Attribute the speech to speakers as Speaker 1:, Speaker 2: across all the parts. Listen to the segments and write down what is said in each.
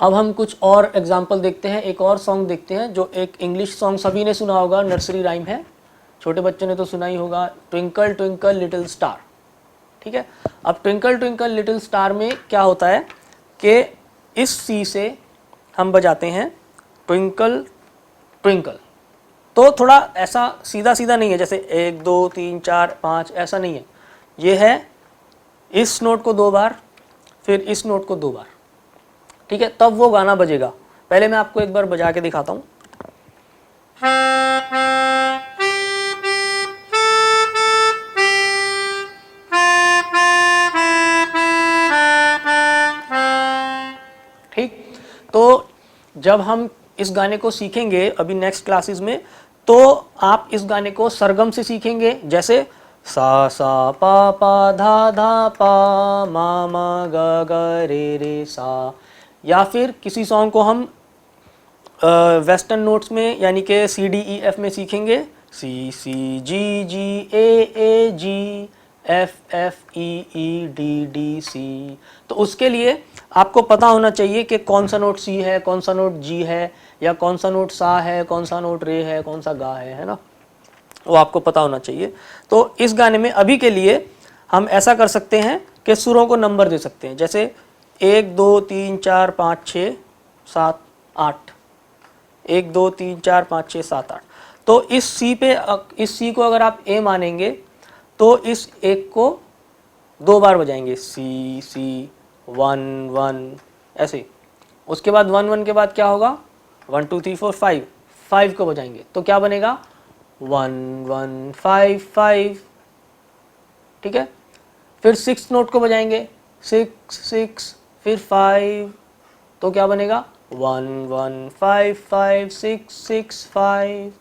Speaker 1: अब हम कुछ और एग्जाम्पल देखते हैं, एक और सॉन्ग देखते हैं जो एक इंग्लिश सॉन्ग सभी ने सुना होगा, नर्सरी राइम है, छोटे बच्चों ने तो सुना ही होगा, ट्विंकल ट्विंकल लिटिल स्टार। ठीक है, अब ट्विंकल ट्विंकल लिटिल स्टार में क्या होता है कि इस सी से हम बजाते हैं ट्विंकल ट्विंकल, तो थोड़ा ऐसा सीधा सीधा नहीं है जैसे 1 2 3 4 5 ऐसा नहीं है, ये है इस नोट को 2 बार फिर इस नोट को 2 बार। ठीक है, तब वो गाना बजेगा। पहले मैं आपको एक बार बजा के दिखाता हूँ। ठीक, तो जब हम इस गाने को सीखेंगे अभी नेक्स्ट क्लासेस में, तो आप इस गाने को सरगम से सीखेंगे, जैसे सा सा पा धा पा मा गा गा रे सा, या फिर किसी सॉन्ग को हम वेस्टर्न नोट्स में यानी कि सी डी ई एफ में सीखेंगे, C C G A G F F E D D C. तो उसके लिए आपको पता होना चाहिए कि कौन सा नोट सी है, कौन सा नोट जी है, या कौन सा नोट सा है, कौन सा नोट रे है, कौन सा गा है ना, वो आपको पता होना चाहिए। तो इस गाने में अभी के लिए हम ऐसा कर सकते हैं कि सुरों को नंबर दे सकते हैं, जैसे 1 2 3 4 5 6 7 8, 1 2 3 4 5 6 7 8। तो इस सी पे, इस सी को अगर आप ए मानेंगे तो इस एक को 2 बार बजाएंगे, सी सी 1 1 ऐसे। उसके बाद 1 1 के बाद क्या होगा, 1 2 3 4 5, 5 को बजाएंगे तो क्या बनेगा 1 1 5 5। ठीक है, फिर 6 नोट को बजाएंगे, 6 6 फिर 5, तो क्या बनेगा 1 1 5 5 6 6 5।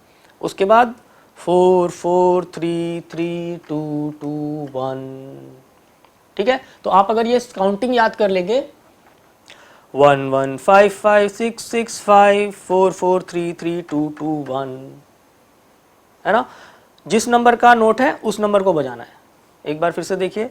Speaker 1: उसके बाद 4 4 3 3 2 2 1। ठीक है, तो आप अगर ये काउंटिंग याद कर लेंगे 1 1 5 5 6 6 5 4 4 3 3 2 2 1, है ना, जिस नंबर का नोट है उस नंबर को बजाना है। एक बार फिर से देखिए,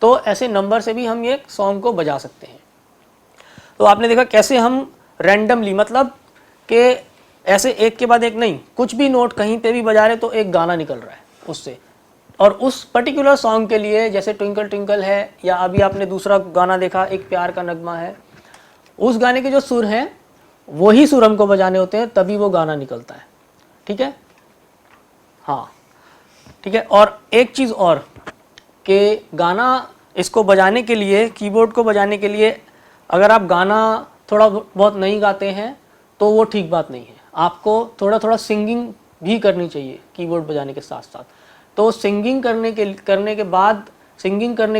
Speaker 1: तो ऐसे नंबर से भी हम ये सॉन्ग को बजा सकते हैं। तो आपने देखा कैसे हम रैंडमली, मतलब कि ऐसे एक के बाद एक नहीं, कुछ भी नोट कहीं पे भी बजा रहे तो एक गाना निकल रहा है उससे, और उस पर्टिकुलर सॉन्ग के लिए, जैसे ट्विंकल ट्विंकल है, या अभी आपने दूसरा गाना देखा एक प्यार का नगमा है, उस गाने के जो सुर हैं वही सुर हमको बजाने होते हैं, तभी वो गाना निकलता है। ठीक है, हाँ ठीक है। और एक चीज़ और कि गाना इसको बजाने के लिए, कीबोर्ड को बजाने के लिए, अगर आप गाना थोड़ा बहुत नहीं गाते हैं तो वो ठीक बात नहीं है, आपको थोड़ा थोड़ा सिंगिंग भी करनी चाहिए कीबोर्ड बजाने के साथ साथ। तो सिंगिंग करने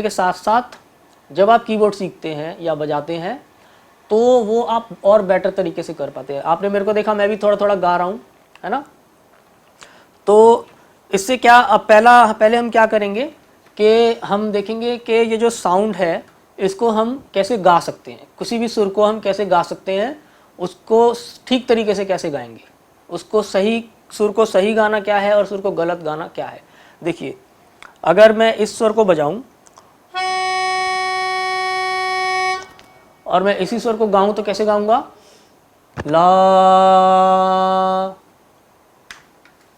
Speaker 1: के साथ साथ जब आप कीबोर्ड सीखते हैं या बजाते हैं तो वो आप और बेटर तरीके से कर पाते हैं। आपने मेरे को देखा, मैं भी थोड़ा थोड़ा गा रहा हूँ, है ना। तो इससे क्या, अब पहले हम क्या करेंगे कि हम देखेंगे कि ये जो साउंड है इसको हम कैसे गा सकते हैं, किसी भी सुर को हम कैसे गा सकते हैं, उसको ठीक तरीके से कैसे गाएंगे, उसको सही सुर को सही गाना क्या है और सुर को गलत गाना क्या है। देखिए, अगर मैं इस सुर को बजाऊं और मैं इसी स्वर को गाऊं तो कैसे गाऊंगा, ला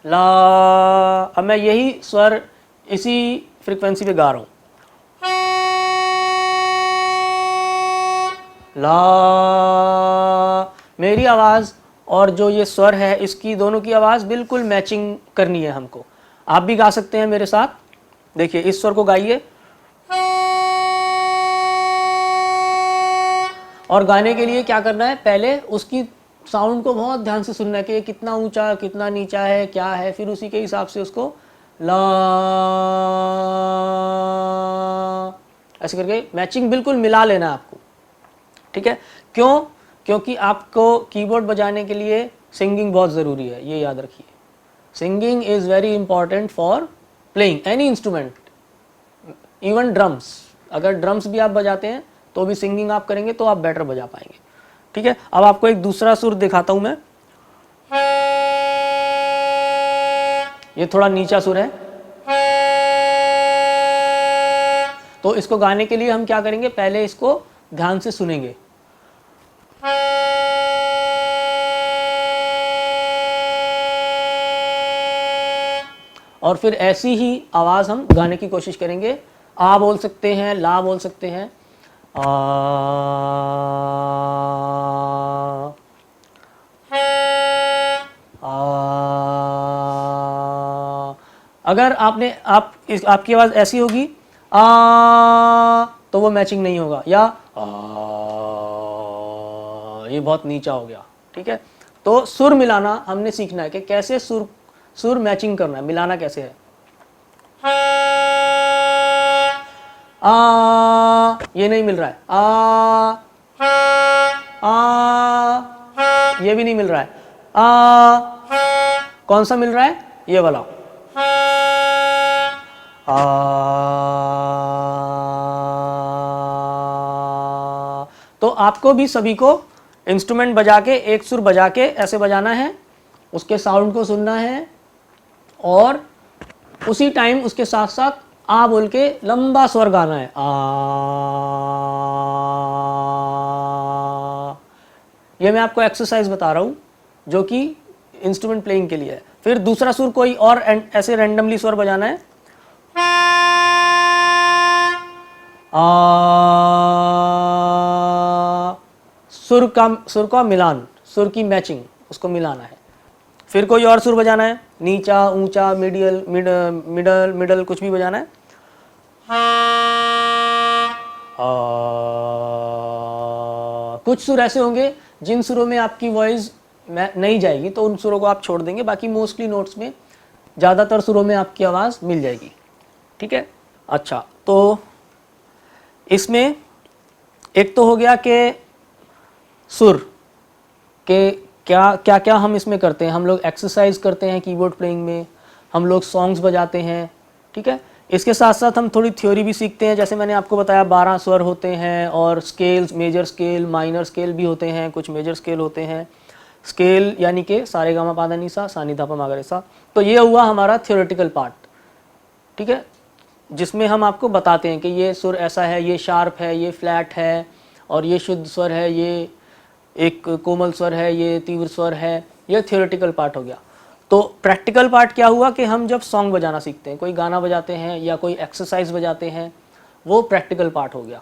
Speaker 1: ला। अब मैं यही स्वर इसी फ्रीक्वेंसी पे गा रहा हूं, ला। मेरी आवाज़ और जो ये स्वर है इसकी दोनों की आवाज़ बिल्कुल मैचिंग करनी है हमको। आप भी गा सकते हैं मेरे साथ। देखिए, इस स्वर को गाइए, और गाने के लिए क्या करना है, पहले उसकी साउंड को बहुत ध्यान से सुनना है कि ये कितना ऊंचा कितना नीचा है क्या है, फिर उसी के हिसाब से उसको ला ऐसे करके मैचिंग बिल्कुल मिला लेना है आपको, ठीक है। क्यों? क्योंकि आपको कीबोर्ड बजाने के लिए सिंगिंग बहुत ज़रूरी है, ये याद रखिए। Singing is very important for playing any instrument, even drums. अगर ड्रम्स भी आप बजाते हैं तो भी सिंगिंग आप करेंगे तो आप बेटर बजा पाएंगे, ठीक है। अब आपको एक दूसरा सुर दिखाता हूं मैं, ये थोड़ा नीचा सुर है, तो इसको गाने के लिए हम क्या करेंगे, पहले इसको ध्यान से सुनेंगे। और फिर ऐसी ही आवाज़ हम गाने की कोशिश करेंगे। आ बोल सकते हैं, ला बोल सकते हैं, आ, अगर आपकी आवाज़ ऐसी होगी आ, तो वो मैचिंग नहीं होगा, या ये बहुत नीचा हो गया, ठीक है। तो सुर मिलाना हमने सीखना है कि कैसे सुर मैचिंग करना है, मिलाना कैसे है। ये नहीं मिल रहा है, ये भी नहीं मिल रहा है, कौन सा मिल रहा है, ये वाला, तो आपको भी सभी को इंस्ट्रूमेंट बजा के एक सुर बजा के ऐसे बजाना है, उसके साउंड को सुनना है और उसी टाइम उसके साथ साथ आ बोल के लंबा स्वर गाना है, ये मैं आपको एक्सरसाइज बता रहा हूँ जो कि इंस्ट्रूमेंट प्लेइंग के लिए है। फिर दूसरा सुर कोई और ऐसे रैंडमली स्वर बजाना है, सुर का मिलान, सुर की मैचिंग, उसको मिलाना है। फिर कोई और सुर बजाना है, नीचा, ऊंचा, मिडल कुछ भी बजाना है। कुछ सुर ऐसे होंगे जिन सुरों में आपकी वॉइस नहीं जाएगी, तो उन सुरों को आप छोड़ देंगे, बाकी मोस्टली नोट्स में ज़्यादातर सुरों में आपकी आवाज़ मिल जाएगी, ठीक है। अच्छा, तो इसमें एक तो हो गया कि सुर के क्या क्या हम इसमें करते हैं। हम लोग एक्सरसाइज करते हैं कीबोर्ड प्लेइंग में, हम लोग सॉन्ग्स बजाते हैं, ठीक है। इसके साथ साथ हम थोड़ी थ्योरी भी सीखते हैं, जैसे मैंने आपको बताया 12 स्वर होते हैं और scales, major scale, minor scale भी होते हैं, कुछ मेजर स्केल होते हैं। स्केल यानी कि सारे गामा पादा नी सा, सा नी धा पा मा गा रे सा। तो ये हुआ हमारा थ्योरेटिकल पार्ट, ठीक है, जिसमें हम आपको बताते हैं कि ये सुर ऐसा है, ये शार्प है, ये फ्लैट है, और ये शुद्ध स्वर है, ये एक कोमल स्वर है, ये तीव्र स्वर है। ये थ्योरेटिकल पार्ट हो गया। तो प्रैक्टिकल पार्ट क्या हुआ कि हम जब सॉन्ग बजाना सीखते हैं, कोई गाना बजाते हैं या कोई एक्सरसाइज बजाते हैं, वो प्रैक्टिकल पार्ट हो गया।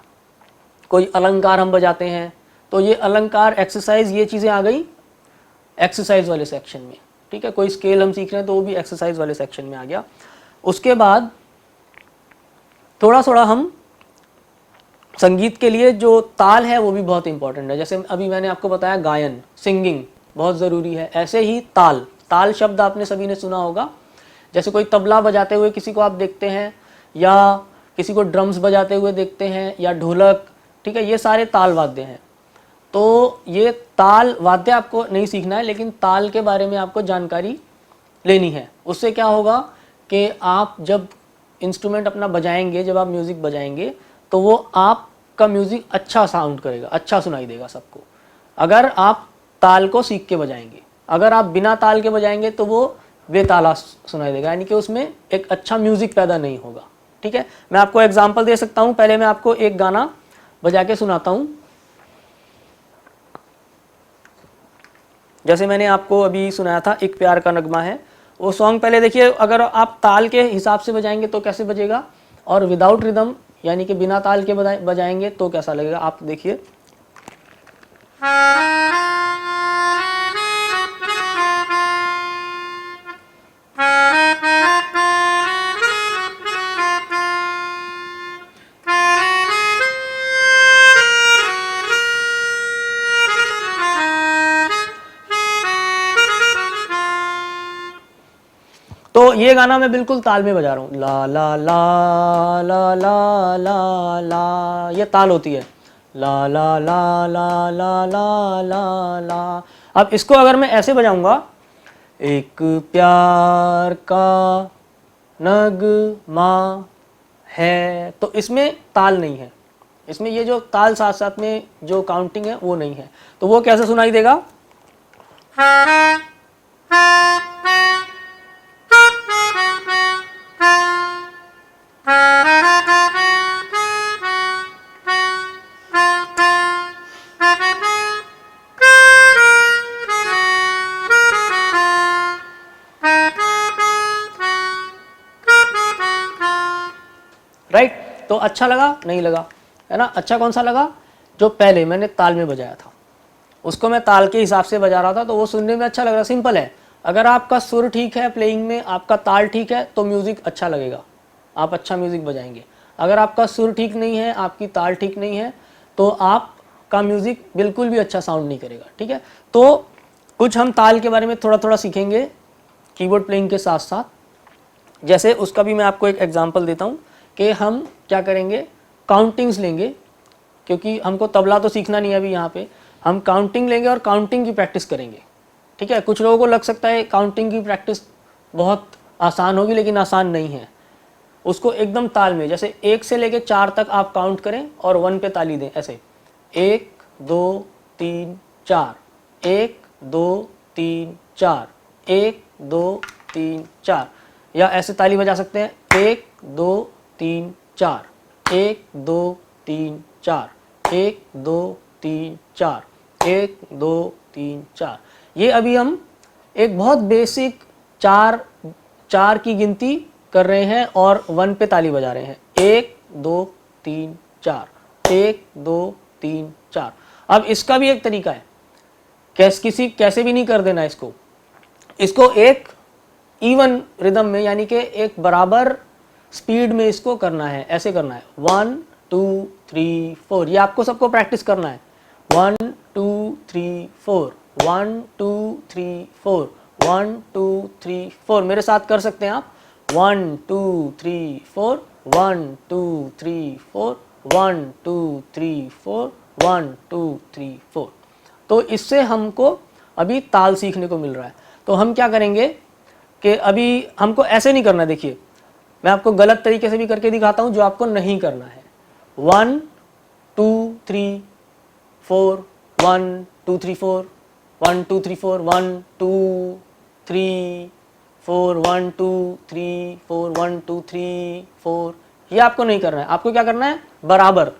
Speaker 1: कोई अलंकार हम बजाते हैं, तो ये अलंकार, एक्सरसाइज, ये चीज़ें आ गई एक्सरसाइज वाले सेक्शन में, ठीक है। कोई स्केल हम सीख रहे हैं तो वो भी एक्सरसाइज वाले सेक्शन में आ गया। उसके बाद थोड़ा थोड़ा हम संगीत के लिए जो ताल है वो भी बहुत इंपॉर्टेंट है। जैसे अभी मैंने आपको बताया गायन, सिंगिंग बहुत ज़रूरी है, ऐसे ही ताल शब्द आपने सभी ने सुना होगा। जैसे कोई तबला बजाते हुए किसी को आप देखते हैं, या किसी को ड्रम्स बजाते हुए देखते हैं, या ढोलक, ठीक है, ये सारे ताल वाद्य हैं। तो ये ताल वाद्य आपको नहीं सीखना है, लेकिन ताल के बारे में आपको जानकारी लेनी है। उससे क्या होगा कि आप जब इंस्ट्रूमेंट अपना बजाएंगे, जब आप म्यूज़िक बजाएंगे, तो वो आपका म्यूज़िक अच्छा साउंड करेगा, अच्छा सुनाई देगा सबको, अगर आप ताल को सीख के बजाएंगे। अगर आप बिना ताल के बजाएंगे तो वो बेताला सुनाई देगा, यानी कि उसमें एक अच्छा म्यूज़िक पैदा नहीं होगा, ठीक है। मैं आपको एग्जांपल दे सकता हूँ। पहले मैं आपको एक गाना बजा के सुनाता हूँ। जैसे मैंने आपको अभी सुनाया था, एक प्यार का नगमा है, वो सॉन्ग पहले देखिए। अगर आप ताल के हिसाब से बजाएंगे तो कैसे बजेगा, और विदाउट रिदम यानी कि बिना ताल के बजाएंगे तो कैसा लगेगा, आप देखिए। तो ये गाना मैं बिल्कुल ताल में बजा रहा हूँ, ला ला ला ला ला ला ला, ये ताल होती है, ला ला ला ला ला ला ला ला। अब इसको अगर मैं ऐसे बजाऊंगा, एक प्यार का नगमा है, तो इसमें ताल नहीं है, इसमें ये जो ताल साथ साथ में जो काउंटिंग है वो नहीं है। तो वो कैसे सुनाई देगा? राइट? तो अच्छा लगा? नहीं लगा, है ना? अच्छा कौन सा लगा? जो पहले मैंने ताल में बजाया था, उसको मैं ताल के हिसाब से बजा रहा था, तो वो सुनने में अच्छा लग रहा। सिंपल है, अगर आपका सुर ठीक है प्लेइंग में, आपका ताल ठीक है, तो म्यूज़िक अच्छा लगेगा, आप अच्छा म्यूज़िक बजाएंगे। अगर आपका सुर ठीक नहीं है, आपकी ताल ठीक नहीं है, तो आपका म्यूज़िक बिल्कुल भी अच्छा साउंड नहीं करेगा। ठीक है, तो कुछ हम ताल के बारे में थोड़ा थोड़ा सीखेंगे कीबोर्ड प्लेइंग के साथ साथ। जैसे उसका भी मैं आपको एक एग्जांपल देता हूँ कि हम क्या करेंगे, काउंटिंग्स लेंगे, क्योंकि हमको तबला तो सीखना नहीं है अभी, यहाँ पे हम काउंटिंग लेंगे और काउंटिंग की प्रैक्टिस करेंगे। ठीक है, कुछ लोगों को लग सकता है काउंटिंग की प्रैक्टिस बहुत आसान होगी, लेकिन आसान नहीं है। उसको एकदम ताल में, जैसे 1 से लेके 4 तक आप काउंट करें और 1 पे ताली दें, ऐसे 1 2 3 4, 1 2 3 4, 1 2 3 4, या ऐसे ताली बजा सकते हैं 1 2 3 4, 1 2 3 4, 1 2 3 4, 1 2 3 4। ये अभी हम एक बहुत बेसिक चार की गिनती कर रहे हैं और 1 पे ताली बजा रहे हैं, 1 2 3 4, 1 2 3 4। अब इसका भी एक तरीका है, कैसे भी नहीं कर देना इसको एक इवन रिदम में, यानी कि एक बराबर स्पीड में इसको करना है। ऐसे करना है 1 2 3 4, ये आपको सबको प्रैक्टिस करना है। 1 2 3 4, 1 2 3 4, 1 2 3 4, मेरे साथ कर सकते हैं आप। 1 2 3 4, 1 2 3 4, 1 2 3 4, 1 2 3 4। तो इससे हमको अभी ताल सीखने को मिल रहा है। तो हम क्या करेंगे कि अभी हमको ऐसे नहीं करना, देखिए मैं आपको गलत तरीके से भी करके दिखाता हूं जो आपको नहीं करना है। 1 2 3 4, 1 2 3 4, 1 2 3 4, 1 2 3 4, 1 2 3 4, 1 2 3 4, ये आपको नहीं करना है। आपको क्या करना है, बराबर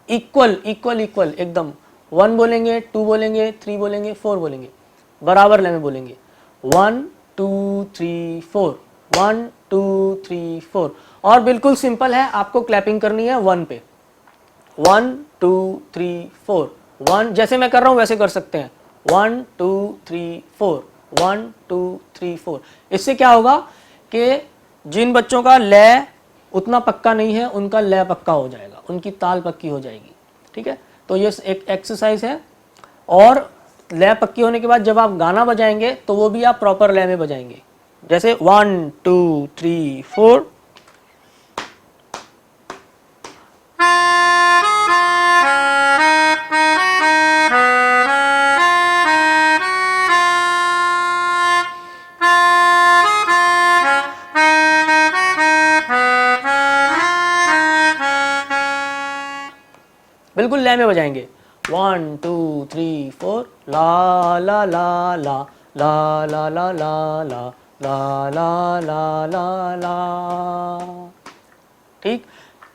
Speaker 1: इक्वल इक्वल इक्वल एकदम। 1 बोलेंगे, 2 बोलेंगे, 3 बोलेंगे, 4 बोलेंगे, बराबर लय में बोलेंगे। 1 2 3 4, 1 2 3 4। और बिल्कुल सिंपल है, आपको क्लैपिंग करनी है 1 पे। 1 2 3 4, 1 जैसे मैं कर रहा हूं वैसे कर सकते हैं। 1 2 3 4, 1 2 3 4। इससे क्या होगा कि जिन बच्चों का लय उतना पक्का नहीं है, उनका लय पक्का हो जाएगा, उनकी ताल पक्की हो जाएगी। ठीक है, तो ये एक एक्सरसाइज है। और लय पक्की होने के बाद जब आप गाना बजाएंगे तो वो भी आप प्रॉपर लय में बजाएंगे, जैसे 1 2 3 4। बिल्कुल लय में बजाएंगे। 1 2 3 4, ला ला ला ला ला ला ला ला ला ला ला ला ला ला। ठीक,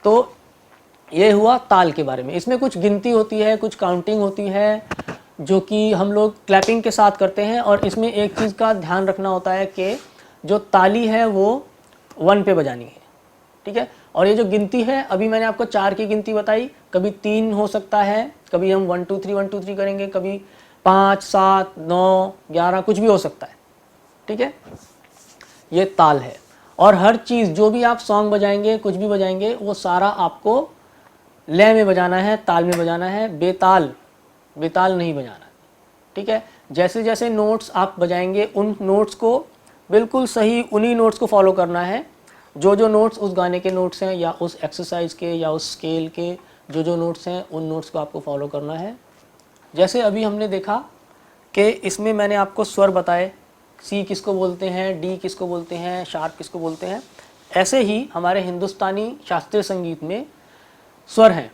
Speaker 1: तो ये हुआ ताल के बारे में। इसमें कुछ गिनती होती है, कुछ काउंटिंग होती है, जो कि हम लोग क्लैपिंग के साथ करते हैं। और इसमें एक चीज़ का ध्यान रखना होता है कि जो ताली है वो 1 पे बजानी है। ठीक है, और ये जो गिनती है, अभी मैंने आपको 4 की गिनती बताई, कभी 3 हो सकता है, कभी हम 1 2 3 1 2 3 करेंगे, कभी 5 7 9 11 कुछ भी हो सकता है। ठीक है, ये ताल है। और हर चीज़ जो भी आप सॉन्ग बजाएंगे, कुछ भी बजाएंगे, वो सारा आपको लय में बजाना है, ताल में बजाना है, बेताल नहीं बजाना। ठीक है, जैसे जैसे नोट्स आप बजाएंगे, उन नोट्स को बिल्कुल सही उन्हीं नोट्स को फॉलो करना है, जो जो नोट्स उस गाने के नोट्स हैं या उस एक्सरसाइज के या उस स्केल के जो जो नोट्स हैं, उन नोट्स को आपको फॉलो करना है। जैसे अभी हमने देखा कि इसमें मैंने आपको स्वर बताए, सी किसको बोलते हैं, डी किसको बोलते हैं, शार्प किसको बोलते हैं। ऐसे ही हमारे हिंदुस्तानी शास्त्रीय संगीत में स्वर हैं,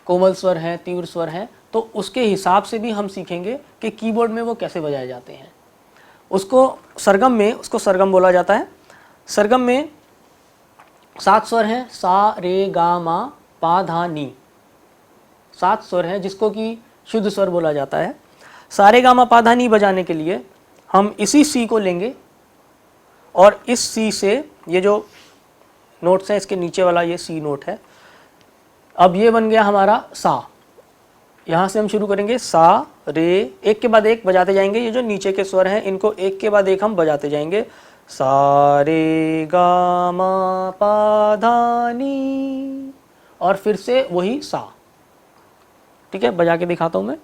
Speaker 1: कोमल स्वर हैं, तीव्र स्वर हैं, तो उसके हिसाब से भी हम सीखेंगे कि कीबोर्ड में वो कैसे बजाए जाते हैं। उसको सरगम बोला जाता है। सरगम में 7 स्वर हैं, सा रे गा मा पा धा नी, 7 स्वर हैं जिसको कि शुद्ध स्वर बोला जाता है। सा रे गा मा पा धा नी बजाने के लिए हम इसी सी को लेंगे और इस सी से ये जो नोट्स हैं इसके नीचे वाला ये सी नोट है, अब ये बन गया हमारा सा। यहाँ से हम शुरू करेंगे सा रे, एक के बाद एक बजाते जाएंगे। ये जो नीचे के स्वर हैं इनको एक के बाद एक हम बजाते जाएंगे। सा रे गा मा पा धा नी और फिर से वही सा। ठीक है, बजा के दिखाता हूँ मैं।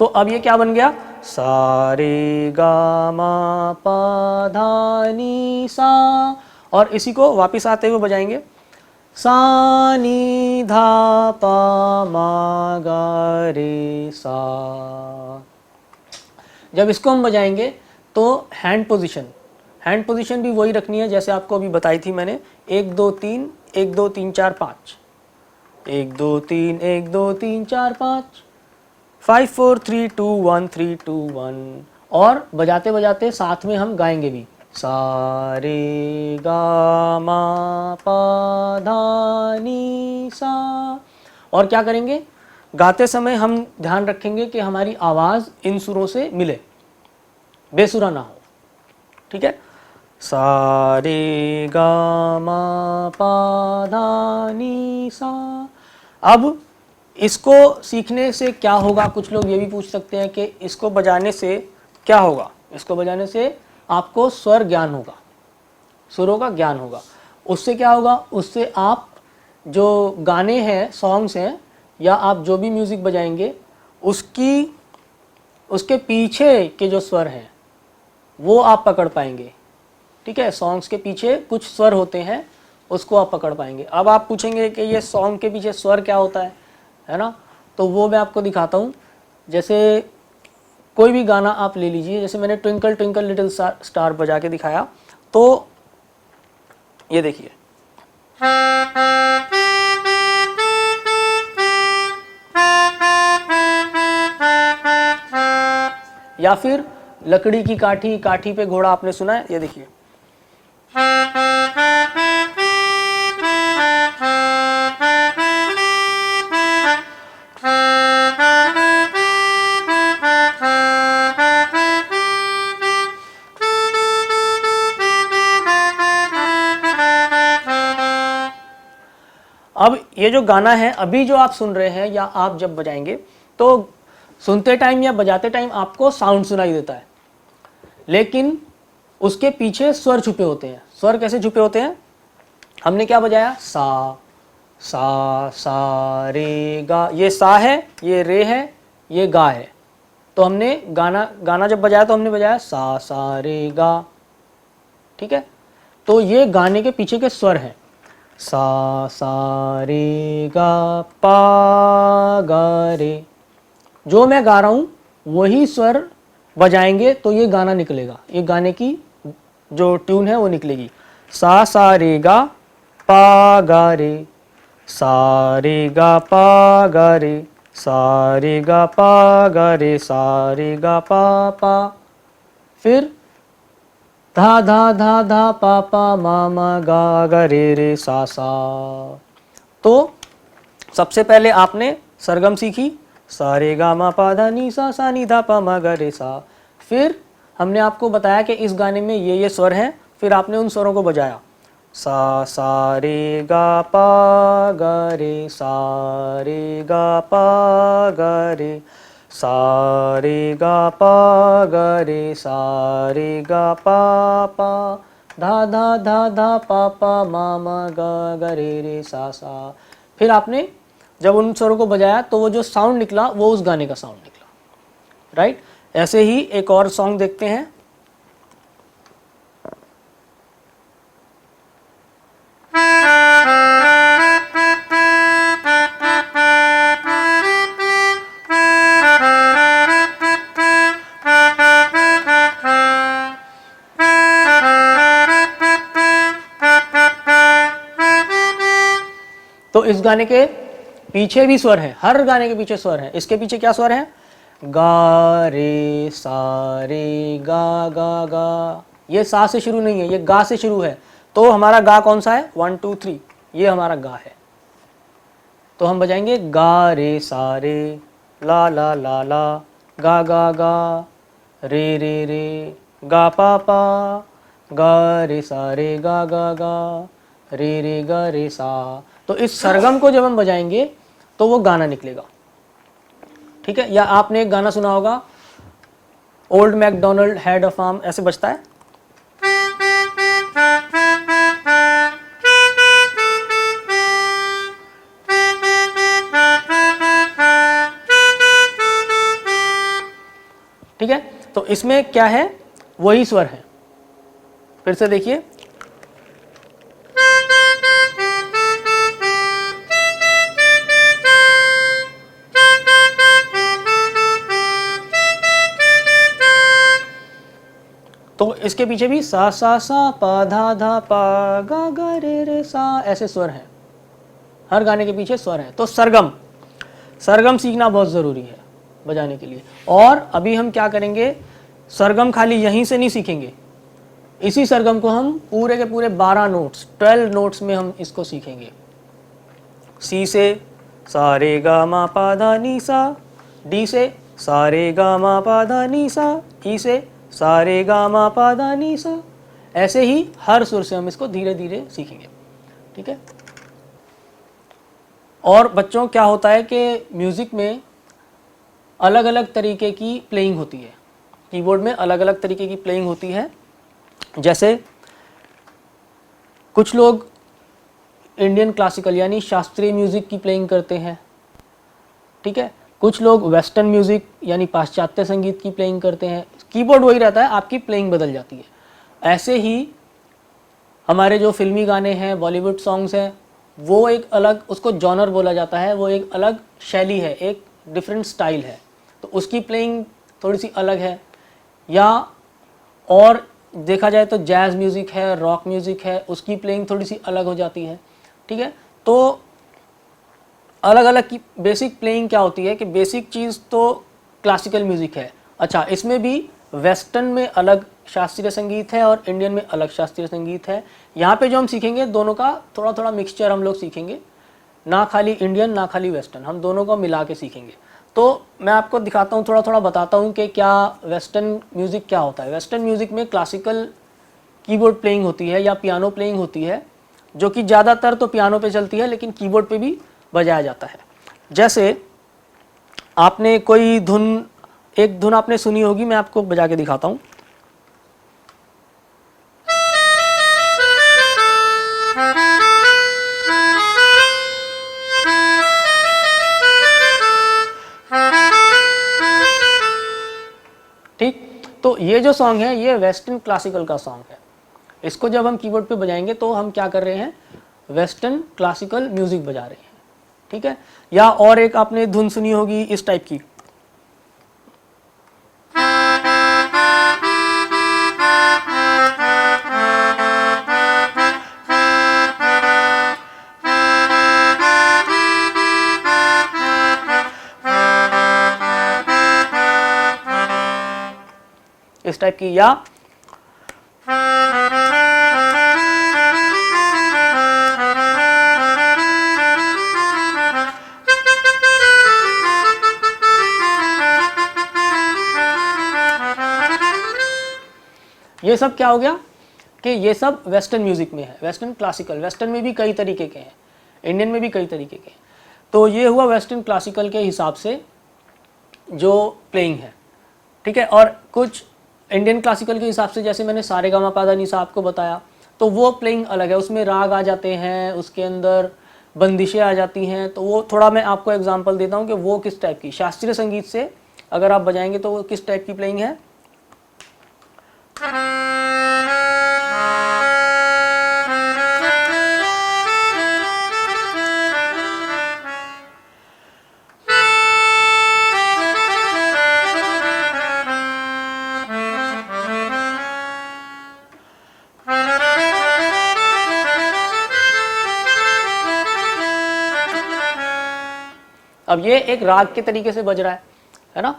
Speaker 1: तो अब ये क्या बन गया, सा रे गा मा पा धा नी सा। और इसी को वापस आते हुए बजाएंगे, सा नी धा पा मा गा रे सा। जब इसको हम बजाएंगे तो हैंड पोजीशन भी वही रखनी है जैसे आपको अभी बताई थी मैंने, 1 2 3 1 2 3 4 5, 1 2 3 1 2 3 4 5, 5 4 3 2 1 3 2 1। और बजाते बजाते साथ में हम गाएंगे भी, सा रे गा मा पा धा नी सा। और क्या करेंगे, गाते समय हम ध्यान रखेंगे कि हमारी आवाज़ इन सुरों से मिले, बेसुरा ना हो। ठीक है, सा रे गा मा पा धा नी सा। अब इसको सीखने से क्या होगा, कुछ लोग ये भी पूछ सकते हैं कि इसको बजाने से क्या होगा। इसको बजाने से आपको स्वर ज्ञान होगा, सुरों का ज्ञान होगा। उससे क्या होगा, उससे आप जो गाने हैं, सॉन्ग्स हैं, या आप जो भी म्यूज़िक बजाएंगे उसके पीछे के जो स्वर हैं वो आप पकड़ पाएंगे। ठीक है, सॉन्ग्स के पीछे कुछ स्वर होते हैं, उसको आप पकड़ पाएंगे। अब आप पूछेंगे कि ये सॉन्ग के पीछे स्वर क्या होता है ना, तो वो मैं आपको दिखाता हूँ। जैसे कोई भी गाना आप ले लीजिए, जैसे मैंने ट्विंकल ट्विंकल लिटिल स्टार बजा के दिखाया, तो ये देखिए, या फिर लकड़ी की काठी, काठी पे घोड़ा आपने सुना है, ये देखिए। अब ये जो गाना है अभी जो आप सुन रहे हैं, या आप जब बजाएंगे तो सुनते टाइम या बजाते टाइम आपको साउंड सुनाई देता है, लेकिन उसके पीछे स्वर छुपे होते हैं। स्वर कैसे छुपे होते हैं, हमने क्या बजाया, सा सा सा रे गा, ये सा है, ये रे है, ये गा है। तो हमने गाना जब बजाया तो हमने बजाया सा सा रे गा। ठीक है, तो ये गाने के पीछे के स्वर हैं, सा सा रे गा पा गा रे। जो मैं गा रहा हूँ वही स्वर बजाएंगे तो ये गाना निकलेगा, ये गाने की जो ट्यून है वो निकलेगी। सा सा रे गा पा गा रे, सा रे गा पा गा रे, सा रे गा पा गा रे, सा रे गा पा पा। फिर धा धा धा धा पा पा मा मा गा गा रे सा सा। तो सबसे पहले आपने सरगम सीखी, सा रे गा मा पा धा नी सा नी धा पा मा गा रे सा। फिर हमने आपको बताया कि इस गाने में ये स्वर हैं, फिर आपने उन स्वरों को बजाया, सा रे गा पा गा रे, सा रे गा पा गा रे, सा रे गा पा गा रे, सा रे गा पा पा, धा धा धा धा पा पा मा मा गा गा रे सा सा। फिर आपने जब उन स्वरों को बजाया तो वो जो साउंड निकला वो उस गाने का साउंड निकला, राइट। ऐसे ही एक और सॉन्ग देखते हैं। तो इस गाने के पीछे भी स्वर है, हर गाने के पीछे स्वर है। इसके पीछे क्या स्वर है? गा रे सा रे गा गा गा। ये सा से शुरू नहीं है, ये गा से शुरू है। तो हमारा गा कौन सा है? 1 2 3, ये हमारा गा है। तो हम बजाएंगे गा रे सा रे ला ला ला ला गा गा गा रे रे रे गा पा पा गा रे सा रे गा गा गा रे रे गा रे सा। तो इस सरगम को जब हम बजाएंगे तो वो गाना निकलेगा, ठीक है। या आपने एक गाना सुना होगा, old MacDonald had a farm, ऐसे बजता है। ठीक है, तो इसमें क्या है? वही स्वर है। फिर से देखिए, तो इसके पीछे भी सा सा सा पा धा धा पा गा गा रे रे सा, ऐसे स्वर हैं। हर गाने के पीछे स्वर है। तो सरगम, सरगम सीखना बहुत ज़रूरी है बजाने के लिए। और अभी हम क्या करेंगे, सरगम खाली यहीं से नहीं सीखेंगे, इसी सरगम को हम पूरे के पूरे 12 नोट्स, 12 नोट्स में हम इसको सीखेंगे। सी से सा रे गा मा पा धा नी सा, डी से सा रे गा मा पा धा नी सा, ई से सा रे गा मा पा धा नी सा। ऐसे ही हर सुर से हम इसको धीरे धीरे सीखेंगे, ठीक है। और बच्चों क्या होता है कि म्यूज़िक में अलग अलग तरीके की प्लेइंग होती है, कीबोर्ड में अलग अलग तरीके की प्लेइंग होती है। जैसे कुछ लोग इंडियन क्लासिकल यानी शास्त्रीय म्यूज़िक की प्लेइंग करते हैं, ठीक है। कुछ लोग वेस्टर्न म्यूज़िक यानी पाश्चात्य संगीत की प्लेइंग करते हैं। कीबोर्ड वही रहता है, आपकी प्लेइंग बदल जाती है। ऐसे ही हमारे जो फिल्मी गाने हैं, बॉलीवुड सॉन्ग्स हैं, वो एक अलग, उसको जॉनर बोला जाता है, वो एक अलग शैली है, एक डिफरेंट स्टाइल है, तो उसकी प्लेइंग थोड़ी सी अलग है। या और देखा जाए तो जैज़ म्यूज़िक है, रॉक म्यूज़िक है, उसकी प्लेइंग थोड़ी सी अलग हो जाती है, ठीक है। तो अलग अलग की बेसिक प्लेइंग क्या होती है कि बेसिक चीज़ तो क्लासिकल म्यूज़िक है। अच्छा, इसमें भी वेस्टर्न में अलग शास्त्रीय संगीत है और इंडियन में अलग शास्त्रीय संगीत है। यहाँ पे जो हम सीखेंगे दोनों का थोड़ा थोड़ा मिक्सचर हम लोग सीखेंगे, ना खाली इंडियन ना खाली वेस्टर्न, हम दोनों को मिला के सीखेंगे। तो मैं आपको दिखाता हूँ, थोड़ा थोड़ा बताता हूँ कि क्या वेस्टर्न म्यूज़िक क्या होता है। वेस्टर्न म्यूज़िक में क्लासिकल कीबोर्ड प्लेइंग होती है या पियानो प्लेइंग होती है, जो कि ज़्यादातर तो पियानो पे चलती है, लेकिन कीबोर्ड पे भी बजाया जाता है। जैसे आपने कोई धुन, एक धुन आपने सुनी होगी, मैं आपको बजा के दिखाता हूँ। ठीक, तो ये जो सॉन्ग है ये वेस्टर्न क्लासिकल का सॉन्ग है। इसको जब हम कीबोर्ड पे बजाएंगे तो हम क्या कर रहे हैं, वेस्टर्न क्लासिकल म्यूजिक बजा रहे हैं, ठीक है। या और एक आपने धुन सुनी होगी इस टाइप की, इस टाइप की। या ये सब क्या हो गया कि ये सब वेस्टर्न म्यूजिक में है, वेस्टर्न क्लासिकल। वेस्टर्न में भी कई तरीके के हैं, इंडियन में भी कई तरीके के हैं। तो ये हुआ वेस्टर्न क्लासिकल के हिसाब से जो प्लेइंग है, ठीक है। और कुछ इंडियन क्लासिकल के हिसाब से, जैसे मैंने सारे गामा पा धा नी सा आपको बताया, तो वो प्लेइंग अलग है, उसमें राग आ जाते हैं, उसके अंदर बंदिशें आ जाती हैं। तो वो थोड़ा मैं आपको एग्जांपल देता हूँ कि वो किस टाइप की शास्त्रीय संगीत से अगर आप बजाएंगे तो वो किस टाइप की प्लेइंग है। अब ये एक राग के तरीके से बज रहा है ना।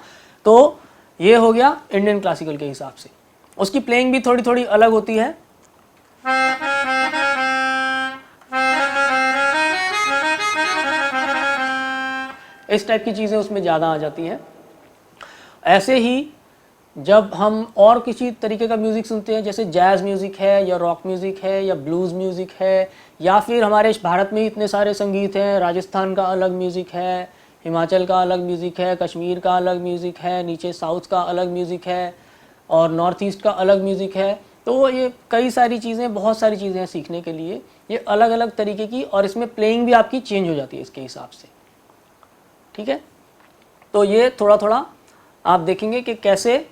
Speaker 1: तो ये हो गया इंडियन क्लासिकल के हिसाब से। उसकी प्लेइंग भी थोड़ी थोड़ी अलग होती है। इस टाइप की चीज़ें उसमें ज़्यादा आ जाती हैं। ऐसे ही जब हम और किसी तरीके का म्यूज़िक सुनते हैं, जैसे जैज़ म्यूज़िक है या रॉक म्यूज़िक है या ब्लूज़ म्यूज़िक है, या फिर हमारे भारत में इतने सारे संगीत हैं, राजस्थान का अलग म्यूज़िक है, हिमाचल का अलग म्यूज़िक है, कश्मीर का अलग म्यूज़िक है, नीचे साउथ का अलग म्यूज़िक है और नॉर्थ ईस्ट का अलग म्यूज़िक है। तो ये कई सारी चीज़ें, बहुत सारी चीज़ें हैं सीखने के लिए, ये अलग अलग तरीके की, और इसमें प्लेइंग भी आपकी चेंज हो जाती है इसके हिसाब से। ठीक है, तो ये थोड़ा थोड़ा आप देखेंगे कि कैसे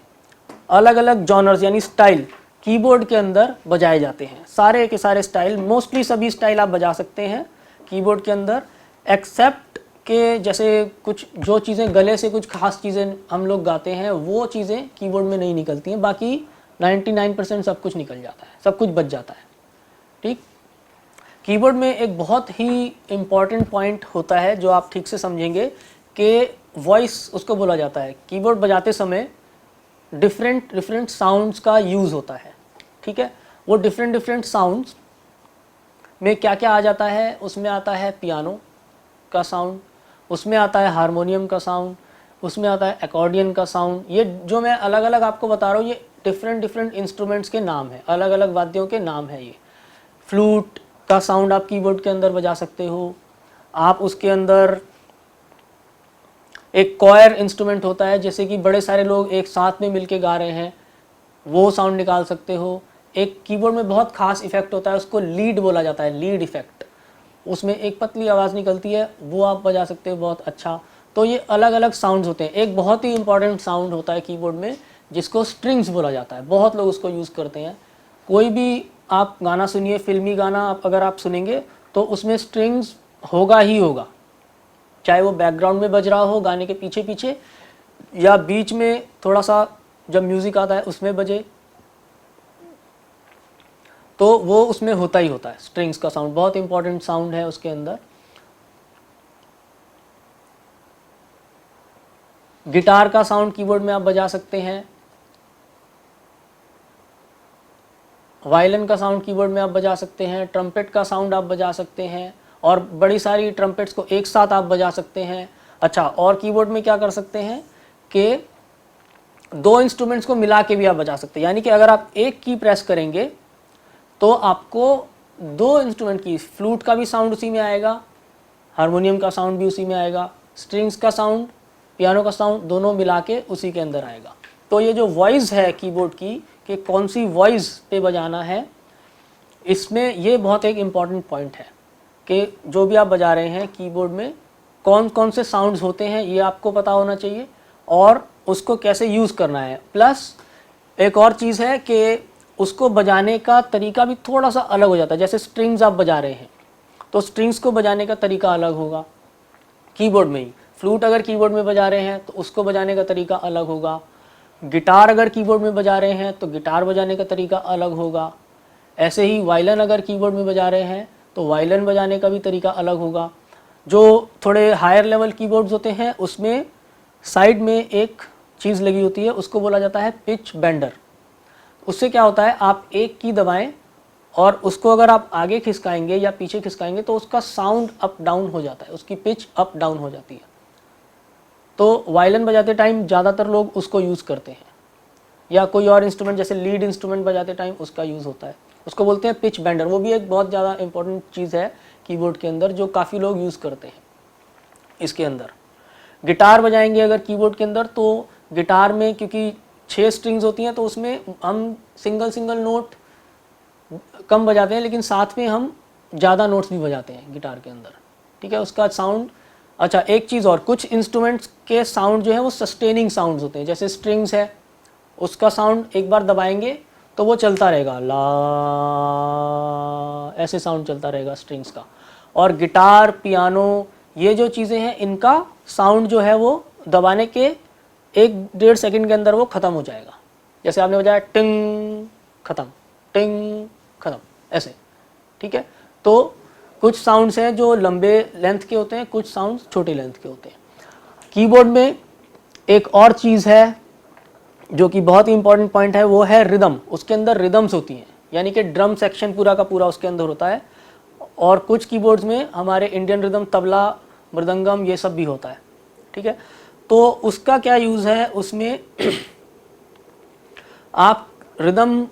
Speaker 1: अलग अलग जॉनर्स यानी स्टाइल कीबोर्ड के अंदर बजाए जाते हैं। सारे के सारे स्टाइल, मोस्टली सभी स्टाइल आप बजा सकते हैं कीबोर्ड के अंदर, एक्सेप्ट के जैसे कुछ जो चीज़ें गले से कुछ खास चीज़ें हम लोग गाते हैं वो चीज़ें कीबोर्ड में नहीं निकलती हैं। बाकी 99% सब कुछ निकल जाता है, सब कुछ बच जाता है। ठीक, कीबोर्ड में एक बहुत ही इम्पॉर्टेंट पॉइंट होता है जो आप ठीक से समझेंगे कि वॉइस उसको बोला जाता है। कीबोर्ड बजाते समय डिफरेंट साउंड्स का यूज़ होता है। ठीक है, वो डिफरेंट साउंड्स में क्या क्या आ जाता है, उसमें आता है पियानो का साउंड, उसमें आता है हारमोनियम का साउंड, उसमें आता है अकॉर्डियन का साउंड। ये जो मैं अलग अलग आपको बता रहा हूँ ये डिफरेंट इंस्ट्रूमेंट्स के नाम है, अलग अलग वाद्यों के नाम है। ये फ्लूट का साउंड आप कीबोर्ड के अंदर बजा सकते हो। आप उसके अंदर एक कॉयर इंस्ट्रूमेंट होता है, जैसे कि बड़े सारे लोग एक साथ में मिलके गा रहे हैं, वो साउंड निकाल सकते हो। एक कीबोर्ड में बहुत खास इफेक्ट होता है, उसको लीड बोला जाता है, लीड इफेक्ट। उसमें एक पतली आवाज़ निकलती है, वो आप बजा सकते हो बहुत अच्छा। तो ये अलग अलग साउंड्स होते हैं। एक बहुत ही इंपॉर्टेंट साउंड होता है कीबोर्ड में जिसको स्ट्रिंग्स बोला जाता है, बहुत लोग उसको यूज़ करते हैं। कोई भी आप गाना सुनिए, फिल्मी गाना अगर आप सुनेंगे तो उसमें स्ट्रिंग्स होगा ही होगा, चाहे वो बैकग्राउंड में बज रहा हो गाने के पीछे पीछे, या बीच में थोड़ा सा जब म्यूज़िक आता है उसमें बजे, तो वो उसमें होता ही होता है। स्ट्रिंग्स का साउंड बहुत इंपॉर्टेंट साउंड है उसके अंदर। गिटार का साउंड कीबोर्ड में आप बजा सकते हैं, वायलिन का साउंड कीबोर्ड में आप बजा सकते हैं, ट्रम्पेट का साउंड आप बजा सकते हैं, और बड़ी सारी ट्रम्पेट्स को एक साथ आप बजा सकते हैं। अच्छा, और कीबोर्ड में क्या कर सकते हैं कि दो इंस्ट्रूमेंट्स को मिला के भी आप बजा सकते हैं। यानी कि अगर आप एक की प्रेस करेंगे तो आपको दो इंस्ट्रूमेंट की, फ्लूट का भी साउंड उसी में आएगा, हारमोनियम का साउंड भी उसी में आएगा, स्ट्रिंग्स का साउंड, पियानो का साउंड, दोनों मिला के उसी के अंदर आएगा। तो ये जो वॉइस है कीबोर्ड की कि कौन सी वॉइस पे बजाना है, इसमें ये बहुत एक इम्पॉर्टेंट पॉइंट है कि जो भी आप बजा रहे हैं कीबोर्ड में कौन कौन से साउंड्स होते हैं ये आपको पता होना चाहिए, और उसको कैसे यूज़ करना है। प्लस एक और चीज़ है कि उसको बजाने का तरीका भी थोड़ा सा अलग हो जाता है। जैसे स्ट्रिंग्स आप बजा रहे हैं तो स्ट्रिंग्स को बजाने का तरीका अलग होगा कीबोर्ड में ही। फ्लूट अगर कीबोर्ड में बजा रहे हैं तो उसको बजाने का तरीका अलग होगा। गिटार अगर कीबोर्ड में बजा रहे हैं तो गिटार बजाने का तरीका अलग होगा। ऐसे ही वायलिन अगर कीबोर्ड में बजा रहे हैं तो वायलिन बजाने का भी तरीका अलग होगा। जो थोड़े हायर लेवल कीबोर्ड्स होते हैं उसमें साइड में एक चीज़ लगी होती है, उसको बोला जाता है पिच बेंडर। उससे क्या होता है, आप एक की दबाएं और उसको अगर आप आगे खिसकाएंगे या पीछे खिसकाएंगे तो उसका साउंड अप डाउन हो जाता है, उसकी पिच अप डाउन हो जाती है। तो वायलिन बजाते टाइम ज़्यादातर लोग उसको यूज़ करते हैं, या कोई और इंस्ट्रूमेंट जैसे लीड इंस्ट्रूमेंट बजाते टाइम उसका यूज़ होता है, उसको बोलते हैं पिच बेंडर। वो भी एक बहुत ज़्यादा इंपॉर्टेंट चीज़ है कीबोर्ड के अंदर जो काफ़ी लोग यूज़ करते हैं इसके अंदर। गिटार बजाएंगे अगर कीबोर्ड के अंदर तो गिटार में क्योंकि 6 स्ट्रिंग्स होती हैं तो उसमें हम सिंगल नोट कम बजाते हैं, लेकिन साथ में हम ज़्यादा नोट्स भी बजाते हैं गिटार के अंदर। ठीक है, उसका साउंड। अच्छा एक चीज़ और, कुछ इंस्ट्रूमेंट्स के साउंड जो है वो सस्टेनिंग साउंड्स होते हैं, जैसे स्ट्रिंग्स है, उसका साउंड एक बार दबाएंगे तो वो चलता रहेगा, ला ऐसे साउंड चलता रहेगा स्ट्रिंग्स का। और गिटार, पियानो, ये जो चीज़ें हैं इनका साउंड जो है वो दबाने के 1-1.5 सेकंड के अंदर वो ख़त्म हो जाएगा। जैसे आपने बजाया टिंग ख़त्म, टिंग ख़त्म, ऐसे, ठीक है। तो कुछ साउंड्स हैं जो लंबे लेंथ के होते हैं, कुछ साउंड्स छोटे लेंथ के होते हैं। कीबोर्ड में एक और चीज़ है जो कि बहुत ही इंपॉर्टेंट पॉइंट है, वो है रिदम। उसके अंदर रिदम्स होती हैं, यानी कि ड्रम सेक्शन पूरा का पूरा उसके अंदर होता है। और कुछ कीबोर्ड्स में हमारे इंडियन रिदम, तबला, मृदंगम, ये सब भी होता है, ठीक है। तो उसका क्या यूज़ है, उसमें आप रिदम,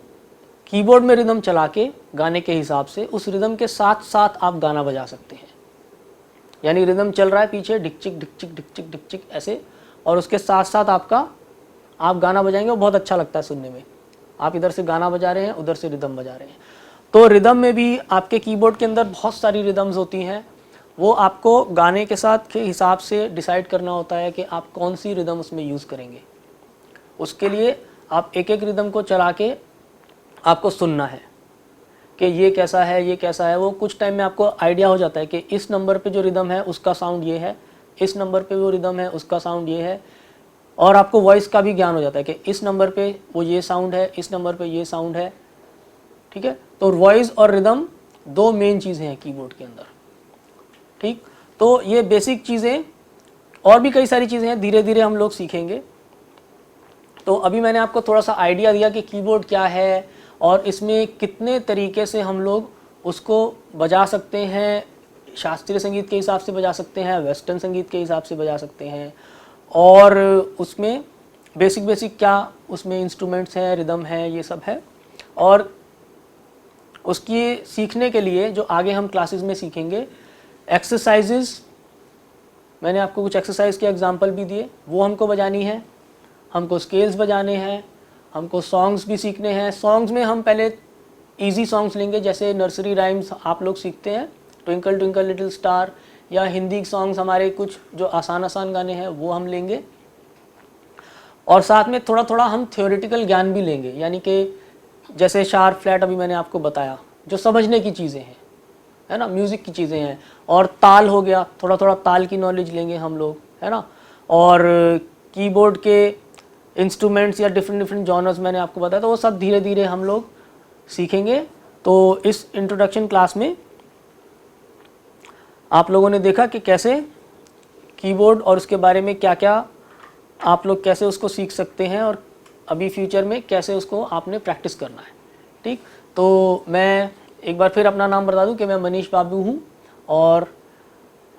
Speaker 1: कीबोर्ड में रिदम चला के गाने के हिसाब से उस रिदम के साथ साथ आप गाना बजा सकते हैं। यानी रिदम चल रहा है पीछे, डिकचिक डिकचिक डिकचिक डिकचिक ऐसे, और उसके साथ साथ आप गाना बजाएंगे, वो बहुत अच्छा लगता है सुनने में। आप इधर से गाना बजा रहे हैं, उधर से रिदम बजा रहे हैं। तो रिदम में भी आपके कीबोर्ड के अंदर बहुत सारी रिदम्स होती हैं, वो आपको गाने के साथ के हिसाब से डिसाइड करना होता है कि आप कौन सी रिदम उसमें यूज़ करेंगे। उसके लिए आप एक एक रिदम को चला के आपको सुनना है कि ये कैसा है, ये कैसा है। वो कुछ टाइम में आपको आइडिया हो जाता है कि इस नंबर पे जो रिदम है उसका साउंड ये है, इस नंबर पे वो रिदम है उसका साउंड ये है। और आपको वॉइस का भी ज्ञान हो जाता है कि इस नंबर पे वो ये साउंड है, इस नंबर पे ये साउंड है, ठीक है। तो वॉइस और रिदम 2 मेन चीज़ें हैं कीबोर्ड के अंदर, ठीक। तो ये बेसिक चीज़ें, और भी कई सारी चीज़ें हैं, धीरे धीरे हम लोग सीखेंगे। तो अभी मैंने आपको थोड़ा सा आइडिया दिया कि कीबोर्ड क्या है और इसमें कितने तरीके से हम लोग उसको बजा सकते हैं। शास्त्रीय संगीत के हिसाब से बजा सकते हैं, वेस्टर्न संगीत के हिसाब से बजा सकते हैं, और उसमें बेसिक क्या उसमें इंस्ट्रूमेंट्स हैं, रिदम है, ये सब है। और उसकी सीखने के लिए जो आगे हम क्लासेस में सीखेंगे, एक्सरसाइजेस, मैंने आपको कुछ एक्सरसाइज के एग्जांपल भी दिए, वो हमको बजानी है। हमको स्केल्स बजाने हैं, हमको सॉन्ग्स भी सीखने हैं। सॉन्ग्स में हम पहले इजी सॉन्ग्स लेंगे, जैसे नर्सरी राइम्स आप लोग सीखते हैं, ट्विंकल ट्विंकल लिटिल स्टार, या हिंदी सॉन्ग्स हमारे कुछ जो आसान गाने हैं वो हम लेंगे। और साथ में थोड़ा थोड़ा हम थ्योरेटिकल ज्ञान भी लेंगे, यानी कि जैसे शार्प फ्लैट अभी मैंने आपको बताया, जो समझने की चीज़ें हैं, है ना, म्यूज़िक की चीज़ें हैं। और ताल हो गया, थोड़ा थोड़ा ताल की नॉलेज लेंगे हम लोग, है ना। और कीबोर्ड के इंस्ट्रूमेंट्स या डिफरेंट जॉनर्स मैंने आपको बताया, तो वो सब धीरे धीरे हम लोग सीखेंगे। तो इस इंट्रोडक्शन क्लास में आप लोगों ने देखा कि कैसे कीबोर्ड और उसके बारे में क्या क्या आप लोग कैसे उसको सीख सकते हैं, और अभी फ्यूचर में कैसे उसको आपने प्रैक्टिस करना है, ठीक। तो मैं एक बार फिर अपना नाम बता दूं कि मैं मनीष बाबू हूं, और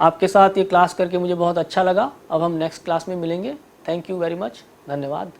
Speaker 1: आपके साथ ये क्लास करके मुझे बहुत अच्छा लगा। अब हम नेक्स्ट क्लास में मिलेंगे। थैंक यू वेरी मच, धन्यवाद।